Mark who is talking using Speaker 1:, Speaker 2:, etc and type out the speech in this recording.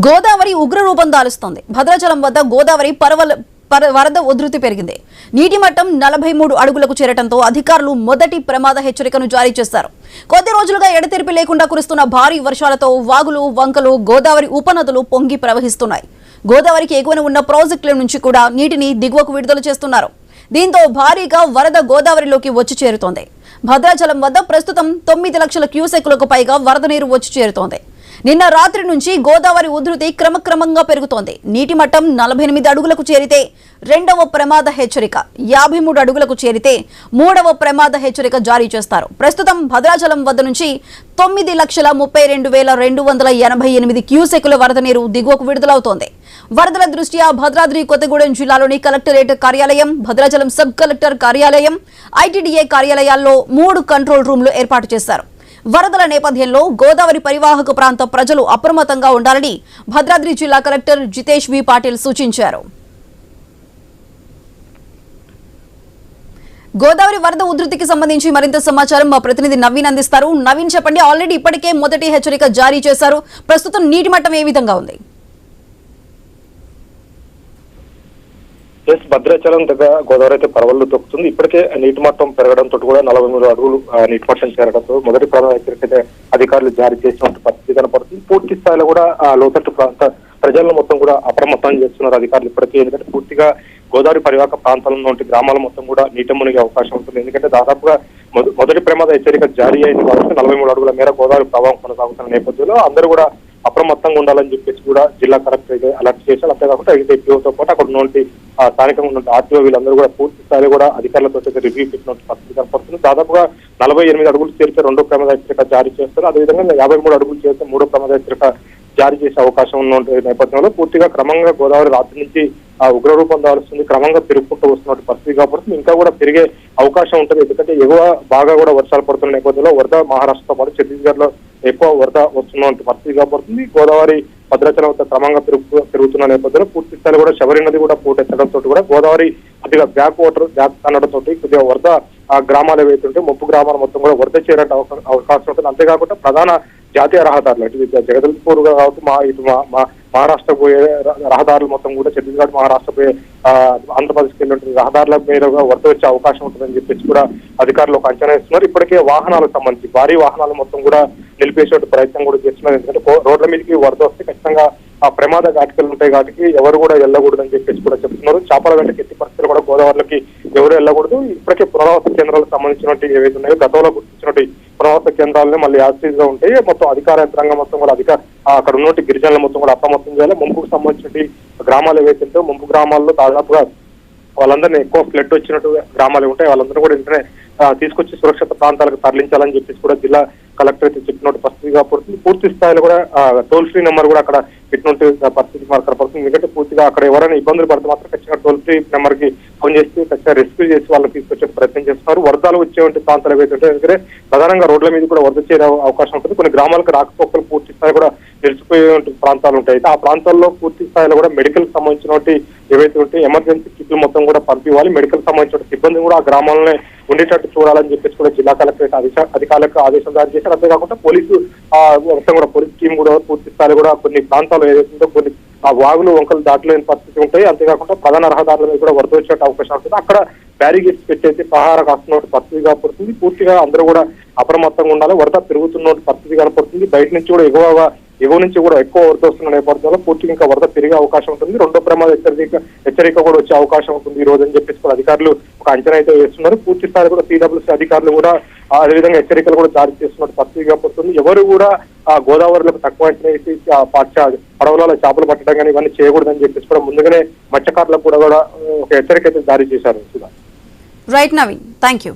Speaker 1: గోదావరి ఉగ్ర రూపం దాలుస్తోంది. భద్రాచలం వద్ద గోదావరి వరద ఉధృతి పెరిగింది. నీటి మట్టం 43 అడుగులకు చేరటంతో అధికారులు మొదటి ప్రమాద హెచ్చరికను జారీ చేశారు. కొద్ది రోజులుగా ఎడతెరిపి లేకుండా కురుస్తున్న భారీ వర్షాలతో వాగులు, వంకలు, గోదావరి ఉపనదులు పొంగి ప్రవహిస్తున్నాయి. గోదావరికి ఎగువన ఉన్న ప్రాజెక్టుల నుంచి కూడా నీటిని దిగువకు విడుదల చేస్తున్నారు. దీంతో భారీగా వరద గోదావరిలోకి వచ్చి చేరుతోంది. భద్రాచలం వద్ద ప్రస్తుతం 9 లక్షల క్యూసెక్లకు పైగా వరద నీరు వచ్చి చేరుతోంది. నిన్న రాత్రి నుంచి గోదావరి ఉధృతి క్రమక్రమంగా పెరుగుతోంది. నీటి మట్టం 48 అడుగులకు చేరితే రెండవ ప్రమాద హెచ్చరిక, 53 అడుగులకు చేరితే మూడవ ప్రమాద హెచ్చరిక జారీ చేస్తారు. ప్రస్తుతం భద్రాచలం వద్ద నుంచి 9,32,288 క్యూసెక్కుల వరద నీరు దిగువకు విడుదలవుతోంది. వరదల దృష్ట్యా భద్రాద్రి కొత్తగూడెం జిల్లాలోని కలెక్టరేట్ కార్యాలయం, భద్రాచలం సబ్ కలెక్టర్ కార్యాలయం, ఐటీడీఏ కార్యాలయాల్లో 3 కంట్రోల్ రూమ్లు ఏర్పాటు చేశారు. వరదల నేపథ్యంలో గోదావరి పరివాహక ప్రాంత ప్రజలు అప్రమత్తంగా ఉండాలని భద్రాద్రి జిల్లా కలెక్టర్ జితేష్ వి పాటిల్ సూచించారు. గోదావరి వరద ఉధృతికి సంబంధించి మరింత సమాచారం మా ప్రతినిధి నవీన్ అందిస్తారు. నవీన్, చెప్పండి. ఆల్రెడీ ఇప్పటికే మొదటి హెచ్చరిక జారీ చేశారు. ప్రస్తుతం నీటి మట్టం ఏ విధంగా ఉంది?
Speaker 2: భద్రాచలం దగ్గర గోదావరి అయితే పరవళ్లు తొక్కుతుంది. ఇప్పటికే నీటి మట్టం పెరగడంతో కూడా 43 అడుగులు నీటి మట్టం చేరడంతో మొదటి ప్రమాద హెచ్చరిక అధికారులు జారీ చేసినట్టు పరిస్థితి కనపడుతుంది. పూర్తి స్థాయిలో కూడా లోతట్టు ప్రాంత ప్రజలను మొత్తం కూడా అప్రమత్తం చేస్తున్నారు అధికారులు ఇప్పటికే. ఎందుకంటే పూర్తిగా గోదావరి పరివాహక ప్రాంతాలలో ఉంటే గ్రామాల మొత్తం కూడా నీట మునిగే అవకాశం ఉంటుంది. ఎందుకంటే దాదాపుగా మొదటి ప్రమాద హెచ్చరిక జారీ అయింది కాబట్టి 43 అడుగుల మేర గోదావరి ప్రభావం కొనసాగుతున్న నేపథ్యంలో అందరూ కూడా అప్రమత్తంగా ఉండాలని చెప్పేసి కూడా జిల్లా కలెక్టర్ అలర్ట్ చేశారు. అంతేకాకుండా ఐటీపీఓతో పాటు అక్కడ ఉన్నటువంటి స్థానికంగా ఉన్న ఆర్టీఓ వీళ్ళందరూ కూడా పూర్తి స్థాయిలో కూడా అధికారులతో రివ్యూ పెట్టిన పరిస్థితి కనపడుతుంది. దాదాపుగా 48 అడుగులు చేరితే రెండో ప్రమాద హెచ్చరిక జారీ చేస్తారు. అదేవిధంగా 53 అడుగులు చేరితే మూడో ప్రమాద హెచ్చరిక జారీ చేసే అవకాశం ఉన్న నేపథ్యంలో పూర్తిగా క్రమంగా గోదావరి రాత్రి నుంచి ఉగ్ర రూపం దాలుస్తుంది. క్రమంగా పెరుగుకుంటూ వస్తున్న పరిస్థితి కాబట్టి ఇంకా కూడా పెరిగే అవకాశం ఉంటుంది. ఎందుకంటే ఎగువ బాగా కూడా వర్షాలు పడుతున్న నేపథ్యంలో వరద మహారాష్ట్రతో పాటు ఛత్తీస్గఢ్ లో ఎక్కువ వరద వస్తున్న పరిస్థితి కాబడుతుంది. గోదావరి భద్రాచలం క్రమంగా పెరుగుతున్న నేపథ్యంలో పూర్తి స్థాయిలో కూడా శబరి నది కూడా పోటెత్తడంతో కూడా గోదావరి కొద్దిగా బ్యాక్ అనడంతో కొద్దిగా వరద గ్రామాలు ఏవైతుంటే ముప్పు గ్రామాలు మొత్తం కూడా వరద చేరే అవకాశం ఉంటుంది. అంతేకాకుండా ప్రధాన జాతీయ రహదారులు ఇటు జగదల్పూర్ కావచ్చు, ఇటు మహారాష్ట్ర పోయే రహదారులు మొత్తం కూడా ఛత్తీస్గఢ్ మహారాష్ట్ర పోయే ఆంధ్రప్రదేశ్కి వెళ్ళినటువంటి రహదారుల మీద వరద వచ్చే అవకాశం ఉంటుందని చెప్పేసి కూడా అధికారులు ఒక అంచనా ఇస్తున్నారు. ఇప్పటికే వాహనాలకు సంబంధించి భారీ వాహనాలు మొత్తం కూడా నిలిపేసే ప్రయత్నం కూడా చేస్తున్నారు. ఎందుకంటే రోడ్ల మీదకి వరద వస్తే ఖచ్చితంగా ఆ ప్రమాద ఘాటికలు ఉంటాయి కాబట్టి ఎవరు కూడా వెళ్ళకూడదని చెప్పేసి కూడా చెప్తున్నారు. చేపల వెంటకి ఎట్టి పరిస్థితులు కూడా గోదావరిలోకి ఎవరు వెళ్ళకూడదు. ఇప్పటికే పునరావాస కేంద్రాలకు సంబంధించినటువంటి ఏవైతే ఉన్నాయో గతంలో గుర్తించినటువంటి పునరావాస కేంద్రాలని మళ్ళీ యాక్టివ్ గా ఉంటాయి. మొత్తం అధికార యంత్రాంగం మొత్తం కూడా అక్కడ ఉన్నటువంటి గిరిజనులు మొత్తం కూడా అప్రమత్తం చేయాలి. ముంపుకు సంబంధించిన గ్రామాలు ఏవైతే ఉంటే ముంపు గ్రామాల్లో దాదాపుగా వాళ్ళందరినీ ఎక్కువ ఫ్లడ్ వచ్చినట్టు గ్రామాలు ఉంటాయి. వాళ్ళందరూ కూడా వెంటనే తీసుకొచ్చి సురక్షిత ప్రాంతాలకు తరలించాలని చెప్పేసి కూడా జిల్లా కలెక్టర్ అయితే చెప్పినట్టు పరిస్థితిగా పడుతుంది. పూర్తి స్థాయిలో కూడా టోల్ ఫ్రీ నెంబర్ కూడా అక్కడ పెట్టినట్టు పరిస్థితి కనపడుతుంది. ఎందుకంటే పూర్తిగా అక్కడ ఎవరైనా ఇబ్బందులు పడితే మాత్రం ఖచ్చితంగా టోల్ ఫ్రీ నెంబర్ కి ఫోన్ చేసి ఖచ్చితంగా రెస్క్యూ చేసి వాళ్ళని తీసుకొచ్చే ప్రయత్నం చేస్తున్నారు. వరదలు వచ్చేటువంటి ప్రాంతాలు ఏవైతే ఉంటాయి ఎందుకంటే ప్రధానంగా రోడ్ల మీద కూడా వరద చేరే అవకాశం ఉంటుంది. కొన్ని గ్రామాలకు రాకపోకలు పూర్తి స్థాయి కూడా నిలిచిపోయే ప్రాంతాలు ఉంటాయి. ఆ ప్రాంతాల్లో పూర్తి స్థాయిలో కూడా మెడికల్ సంబంధించినటువంటి ఏవైతే ఉంటే ఎమర్జెన్సీ కిట్లు మొత్తం కూడా పంపివ్వాలి. మెడికల్ సంబంధించిన సిబ్బంది కూడా ఆ గ్రామాలనే ఉండేటట్టు చూడాలని చెప్పేసి కూడా జిల్లా కలెక్టరేట్ అధికారులకు ఆదేశం జారీ చేశారు. అంతేకాకుండా పోలీసు మొత్తం కూడా పోలీస్ టీం కూడా పూర్తి స్థాయిలో కూడా కొన్ని ప్రాంతాలు ఏదైతుందో కొన్ని ఆ వాగులు వంకలు దాటలేని పరిస్థితి ఉంటాయి. అంతేకాకుండా ప్రధాన రహదారుల మీద కూడా వరద వచ్చే అవకాశం ఉంటుంది. అక్కడ బ్యారిగేట్స్ పెట్టేసి పహార కాస్తున్న పరిస్థితి కనపడుతుంది. పూర్తిగా అందరూ కూడా అప్రమత్తంగా ఉండాలి. వరద పెరుగుతున్న పరిస్థితి కనపడుతుంది. బయట నుంచి కూడా ఎగువ నుంచి కూడా ఎక్కువ వరద వస్తున్న నేపథ్యంలో పూర్తిగా ఇంకా వరద పెరిగే అవకాశం ఉంటుంది. రెండో ప్రమాద హెచ్చరిక కూడా వచ్చే అవకాశం ఉంటుంది ఈ రోజు అని చెప్పేసి కూడా అధికారులు ఒక అంచనా అయితే వేస్తున్నారు. పూర్తి స్థాయి కూడా సిడబ్ల్యూసీ అధికారులు కూడా అదేవిధంగా హెచ్చరికలు కూడా జారీ చేస్తున్నట్టు పరిస్థితి కనపడుతుంది. ఎవరు కూడా గోదావరిలోకి తక్కువ అంచనా వేసి పడవలలో చేపలు పట్టడం కానీ ఇవన్నీ చేయకూడదని చెప్పేసి కూడా ముందుగానే మత్స్యకారులకు కూడా ఒక హెచ్చరిక అయితే జారీ చేశారు.
Speaker 1: Right Naveen, thank you.